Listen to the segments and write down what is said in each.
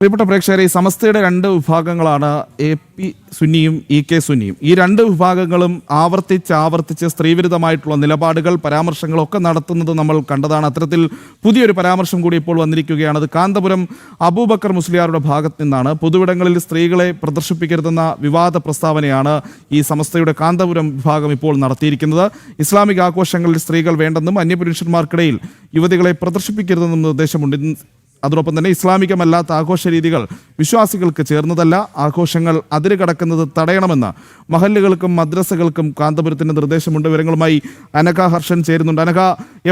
പ്രിയപ്പെട്ട പ്രേക്ഷകരെ, ഈ സമസ്തയുടെ രണ്ട് വിഭാഗങ്ങളാണ് എ.പി. സുന്നിയും ഇ.കെ. സുന്നിയും. ഈ രണ്ട് വിഭാഗങ്ങളും ആവർത്തിച്ച് സ്ത്രീവിരുദ്ധമായിട്ടുള്ള നിലപാടുകൾ, പരാമർശങ്ങളൊക്കെ നടത്തുന്നത് നമ്മൾ കണ്ടതാണ്. അത്തരത്തിൽ പുതിയൊരു പരാമർശം കൂടി ഇപ്പോൾ വന്നിരിക്കുകയാണ്. അത് കാന്തപുരം അബൂബക്കർ മുസ്ലിയാരുടെ ഭാഗത്ത് നിന്നാണ്. പൊതുവിടങ്ങളിൽ സ്ത്രീകളെ പ്രദർശിപ്പിക്കരുതെന്ന വിവാദ പ്രസ്താവനയാണ് ഈ സമസ്തയുടെ കാന്തപുരം വിഭാഗം ഇപ്പോൾ നടത്തിയിരിക്കുന്നത്. ഇസ്ലാമിക ആഘോഷങ്ങളിൽ സ്ത്രീകൾ വേണ്ടെന്നും അന്യപുരുഷന്മാർക്കിടയിൽ യുവതികളെ പ്രദർശിപ്പിക്കരുതെന്നും നിർദ്ദേശമുണ്ട്. അതോടൊപ്പം തന്നെ ഇസ്ലാമികമല്ലാത്ത ആഘോഷ രീതികൾ വിശ്വാസികൾക്ക് ചേർന്നതല്ല, ആഘോഷങ്ങൾ അതിര് കടക്കുന്നത് തടയണമെന്ന് മഹല്ലുകൾക്കും മദ്രസകൾക്കും കാന്തപുരത്തിന് നിർദ്ദേശമുണ്ട്. വിവരങ്ങളുമായി അനഘ ഹർഷൻ ചേരുന്നുണ്ട്. അനഘ,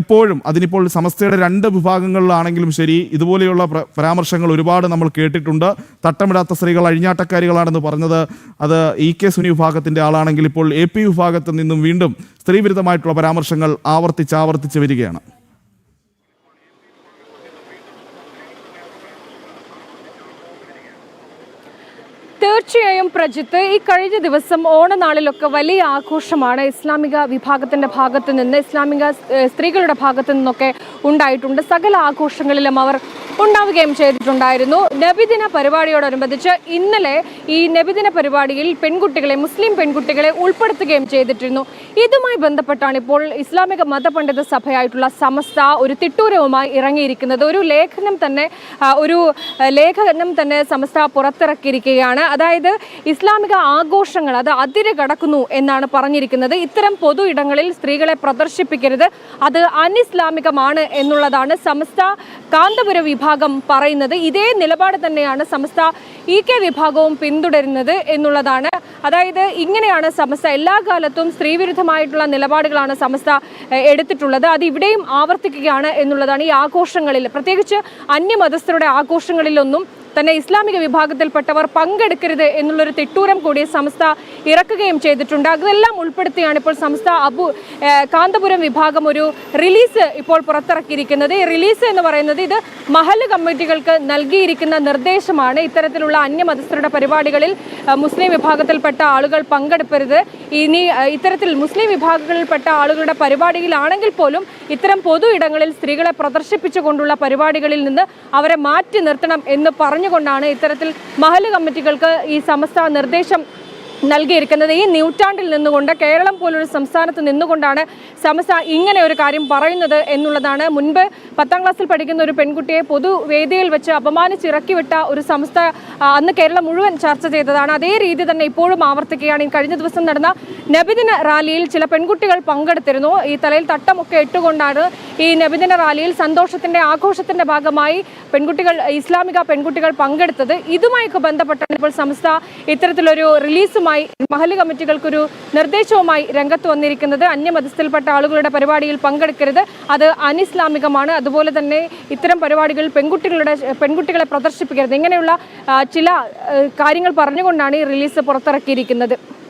എപ്പോഴും അതിനിപ്പോൾ സമസ്തയുടെ രണ്ട് വിഭാഗങ്ങളിലാണെങ്കിലും ശരി, ഇതുപോലെയുള്ള പരാമർശങ്ങൾ ഒരുപാട് നമ്മൾ കേട്ടിട്ടുണ്ട്. തട്ടമിടാത്ത സ്ത്രീകൾ അഴിഞ്ഞാട്ടക്കാരികളാണെന്ന് പറഞ്ഞത് അത് ഇ.കെ. സുന്നി വിഭാഗത്തിന്റെ ആളാണെങ്കിൽ, ഇപ്പോൾ എ.പി. വിഭാഗത്തിൽ നിന്നും വീണ്ടും സ്ത്രീവിരുദ്ധമായിട്ടുള്ള പരാമർശങ്ങൾ ആവർത്തിച്ച് വരികയാണ്. തീർച്ചയായും പ്രജിത്ത്, ഈ കഴിഞ്ഞ ദിവസം ഓണനാളിലൊക്കെ വലിയ ആഘോഷമാണ് ഇസ്ലാമിക വിഭാഗത്തിന്റെ ഭാഗത്ത് നിന്ന്, ഇസ്ലാമിക സ്ത്രീകളുടെ ഭാഗത്തു നിന്നൊക്കെ ഉണ്ടായിട്ടുണ്ട്. സകല ആഘോഷങ്ങളിലും അവർ ഉണ്ടാവുകയും ചെയ്തിട്ടുണ്ടായിരുന്നു. നബിദിന പരിപാടിയോടനുബന്ധിച്ച് ഇന്നലെ ഈ നബിദിന പരിപാടിയിൽ മുസ്ലിം പെൺകുട്ടികളെ ഉൾപ്പെടുത്തുകയും ചെയ്തിട്ടിരുന്നു. ഇതുമായി ബന്ധപ്പെട്ടാണ് ഇപ്പോൾ ഇസ്ലാമിക മതപണ്ഡിത സഭയായിട്ടുള്ള സമസ്ത ഒരു തിട്ടൂരവുമായി ഇറങ്ങിയിരിക്കുന്നത്. ഒരു ലേഖനം തന്നെ സമസ്ത പുറത്തിറക്കിയിരിക്കുകയാണ്. അതായത് ഇസ്ലാമിക ആഘോഷങ്ങൾ അത് അതിര് കടക്കുന്നു എന്നാണ് പറഞ്ഞിരിക്കുന്നത്. ഇത്തരം പൊതു ഇടങ്ങളിൽ സ്ത്രീകളെ പ്രദർശിപ്പിക്കരുത്, അത് അനിസ്ലാമികമാണ് എന്നുള്ളതാണ് സമസ്ത കാന്തപുര വിഭാഗം പറയുന്നത്. ഇതേ നിലപാട് തന്നെയാണ് സമസ്ത ഇ.കെ. വിഭാഗവും പിന്തുടരുന്നത് എന്നുള്ളതാണ്. അതായത് ഇങ്ങനെയാണ് സമസ്ത എല്ലാ കാലത്തും സ്ത്രീവിരുദ്ധമായിട്ടുള്ള നിലപാടുകളാണ് സമസ്ത എടുത്തിട്ടുള്ളത്. അത് ഇവിടെയും ആവർത്തിക്കുകയാണ് എന്നുള്ളതാണ്. ഈ ആഘോഷങ്ങളിൽ, പ്രത്യേകിച്ച് അന്യമതസ്ഥരുടെ ആഘോഷങ്ങളിലൊന്നും തന്നെ ഇസ്ലാമിക വിഭാഗത്തിൽപ്പെട്ടവർ പങ്കെടുക്കരുത് എന്നുള്ളൊരു തിട്ടൂരം കൂടി സമസ്ത ഇറക്കുകയും ചെയ്തിട്ടുണ്ട്. അതെല്ലാം ഉൾപ്പെടുത്തിയാണ് ഇപ്പോൾ സമസ്ത കാന്തപുരം വിഭാഗം ഒരു റിലീസ് ഇപ്പോൾ പുറത്തിറക്കിയിരിക്കുന്നത്. ഈ റിലീസ് എന്ന് പറയുന്നത് ഇത് മഹല്ല് കമ്മിറ്റികൾക്ക് നൽകിയിരിക്കുന്ന നിർദ്ദേശമാണ്. ഇത്തരത്തിലുള്ള അന്യമതസ്ഥരുടെ പരിപാടികളിൽ മുസ്ലിം വിഭാഗത്തിൽപ്പെട്ട ആളുകൾ പങ്കെടുക്കരുത്. ഇനി ഇത്തരത്തിൽ മുസ്ലിം വിഭാഗങ്ങളിൽപ്പെട്ട ആളുകളുടെ പരിപാടിയിലാണെങ്കിൽ പോലും ഇത്തരം പൊതു ഇടങ്ങളിൽ സ്ത്രീകളെ പ്രദർശിപ്പിച്ചുകൊണ്ടുള്ള പരിപാടികളിൽ നിന്ന് അവരെ മാറ്റി നിർത്തണം എന്ന് പറഞ്ഞുകൊണ്ടാണ് ഇത്തരത്തിൽ മഹല്ല് കമ്മിറ്റികൾക്ക് ഈ സമസ്ത നിർദ്ദേശം നൽകിയിരിക്കുന്നത്. ഈ നൂറ്റാണ്ടിൽ നിന്നുകൊണ്ട്, കേരളം പോലൊരു സംസ്ഥാനത്ത് നിന്നുകൊണ്ടാണ് സമസ്ത ഇങ്ങനെ ഒരു കാര്യം പറയുന്നത് എന്നുള്ളതാണ്. മുൻപ് 10ാം ക്ലാസ്സിൽ പഠിക്കുന്ന ഒരു പെൺകുട്ടിയെ പൊതുവേദിയിൽ വെച്ച് അപമാനിച്ചിറക്കി വിട്ട ഒരു സമസ്ത അന്ന് കേരളം മുഴുവൻ ചർച്ച ചെയ്തതാണ്. അതേ രീതി തന്നെ ഇപ്പോഴും ആവർത്തിക്കുകയാണ്. കഴിഞ്ഞ ദിവസം നടന്ന നബിദിന റാലിയിൽ ചില പെൺകുട്ടികൾ പങ്കെടുത്തിരുന്നു. ഈ തലയിൽ തട്ടമൊക്കെ ഇട്ടുകൊണ്ടാണ് ഈ നബിദിന റാലിയിൽ സന്തോഷത്തിന്റെ ആഘോഷത്തിന്റെ ഭാഗമായി ഇസ്ലാമിക പെൺകുട്ടികൾ പങ്കെടുത്തത്. ഇതുമായൊക്കെ ബന്ധപ്പെട്ടാണ് ഇപ്പോൾ സമസ്ത ഇത്തരത്തിലൊരു റിലീസുമായി മഹല്ല് കമ്മിറ്റികൾക്കൊരു നിർദ്ദേശവുമായി രംഗത്ത് വന്നിരിക്കുന്നത്. അന്യമതസ്ഥയിൽപ്പെട്ട ആളുകളുടെ പരിപാടിയിൽ പങ്കെടുക്കരുത്, അത് അനിസ്ലാമികമാണ്. അതുപോലെ തന്നെ ഇത്തരം പരിപാടികളിൽ പെൺകുട്ടികളെ പ്രദർശിപ്പിക്കരുത്, ഇങ്ങനെയുള്ള ചില കാര്യങ്ങൾ പറഞ്ഞുകൊണ്ടാണ് ഈ റിലീസ് പുറത്തിറക്കിയിരിക്കുന്നത്.